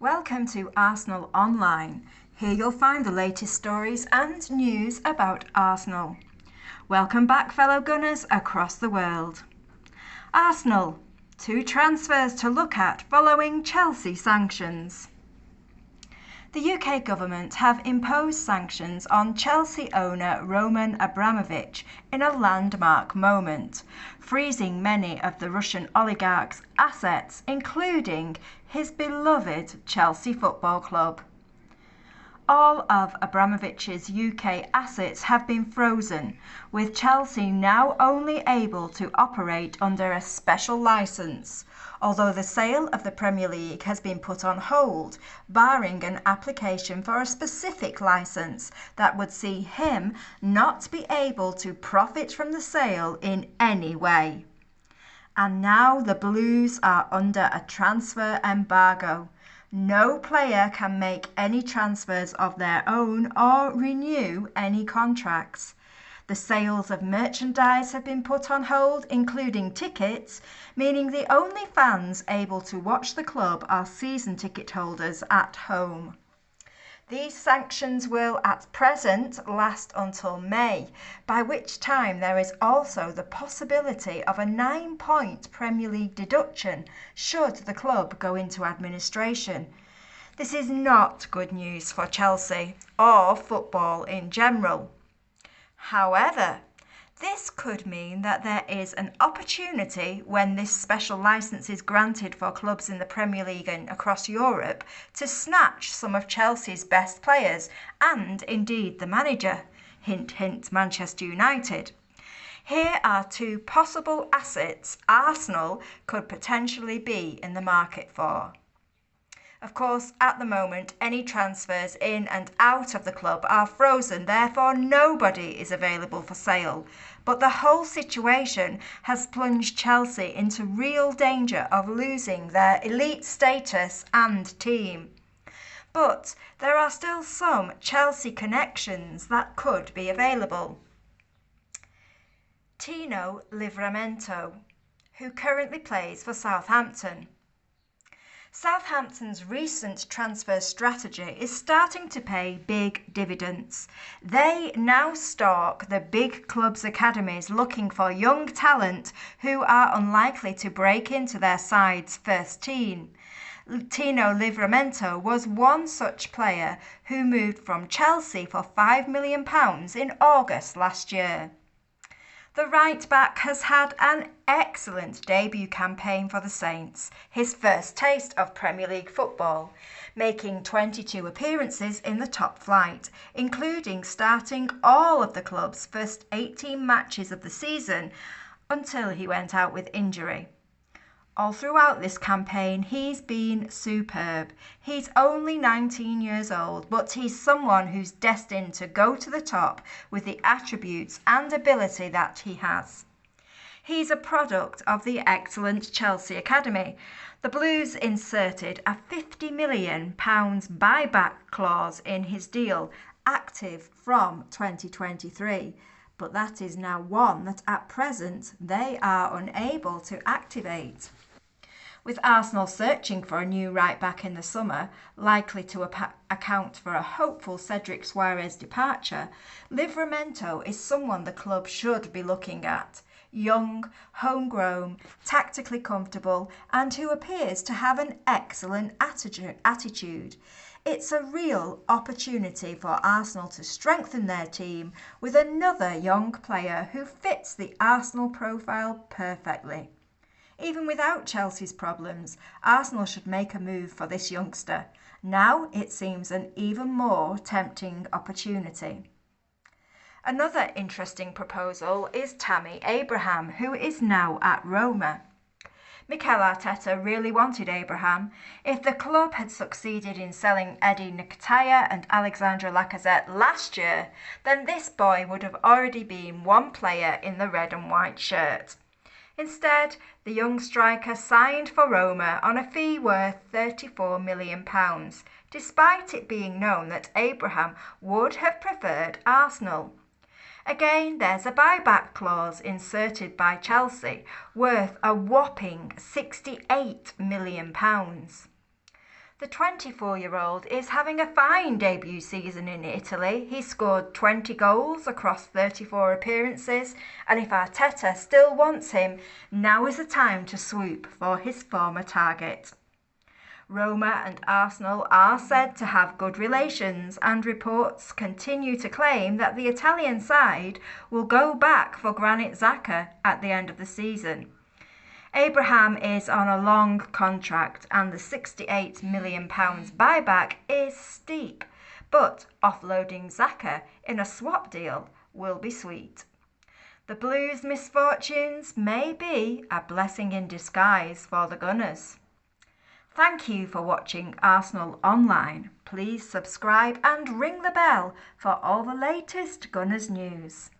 Welcome to Arsenal Online. Here you'll find the latest stories and news about Arsenal. Welcome back, fellow Gunners across the world. Arsenal, 2 transfers to look at following Chelsea sanctions. The UK government have imposed sanctions on Chelsea owner Roman Abramovich in a landmark moment, freezing many of the Russian oligarch's assets, including his beloved Chelsea Football Club. All of Abramovich's UK assets have been frozen, with Chelsea now only able to operate under a special licence, although the sale of the Premier League has been put on hold, barring an application for a specific licence that would see him not be able to profit from the sale in any way. And now the Blues are under a transfer embargo. No player can make any transfers of their own or renew any contracts. The sales of merchandise have been put on hold, including tickets, meaning the only fans able to watch the club are season ticket holders at home. These sanctions will at present last until May, by which time there is also the possibility of a 9-point Premier League deduction should the club go into administration. This is not good news for Chelsea or football in general. However, this could mean that there is an opportunity when this special licence is granted for clubs in the Premier League and across Europe to snatch some of Chelsea's best players and indeed the manager. Hint, hint, Manchester United. Here are 2 possible assets Arsenal could potentially be in the market for. Of course, at the moment, any transfers in and out of the club are frozen, therefore nobody is available for sale. But the whole situation has plunged Chelsea into real danger of losing their elite status and team. But there are still some Chelsea connections that could be available. Tino Livramento, who currently plays for Southampton. Southampton's recent transfer strategy is starting to pay big dividends. They now stalk the big clubs' academies looking for young talent who are unlikely to break into their side's first team. Tino Livramento was one such player who moved from Chelsea for £5 million in August last year. The right-back has had an excellent debut campaign for the Saints, his first taste of Premier League football, making 22 appearances in the top flight, including starting all of the club's first 18 matches of the season until he went out with injury. All throughout this campaign, he's been superb. He's only 19 years old, but he's someone who's destined to go to the top with the attributes and ability that he has. He's a product of the excellent Chelsea Academy. The Blues inserted a £50 million buyback clause in his deal, active from 2023. But that is now one that at present they are unable to activate. With Arsenal searching for a new right-back in the summer, likely to account for a hopeful Cedric Soares departure, Livramento is someone the club should be looking at. Young, homegrown, tactically comfortable, and who appears to have an excellent attitude. It's a real opportunity for Arsenal to strengthen their team with another young player who fits the Arsenal profile perfectly. Even without Chelsea's problems, Arsenal should make a move for this youngster. Now it seems an even more tempting opportunity. Another interesting proposal is Tammy Abraham, who is now at Roma. Mikel Arteta really wanted Abraham. If the club had succeeded in selling Eddie Nketiah and Alexandre Lacazette last year, then this boy would have already been one player in the red and white shirt. Instead, the young striker signed for Roma on a fee worth £34 million, despite it being known that Abraham would have preferred Arsenal. Again, there's a buyback clause inserted by Chelsea, worth a whopping £68 million. The 24-year-old is having a fine debut season in Italy. He scored 20 goals across 34 appearances, and if Arteta still wants him, now is the time to swoop for his former target. Roma and Arsenal are said to have good relations, and reports continue to claim that the Italian side will go back for Granit Xhaka at the end of the season. Abraham is on a long contract and the £68 million buyback is steep, but offloading Xhaka in a swap deal will be sweet. The Blues' misfortunes may be a blessing in disguise for the Gunners. Thank you for watching Arsenal Online. Please subscribe and ring the bell for all the latest Gunners news.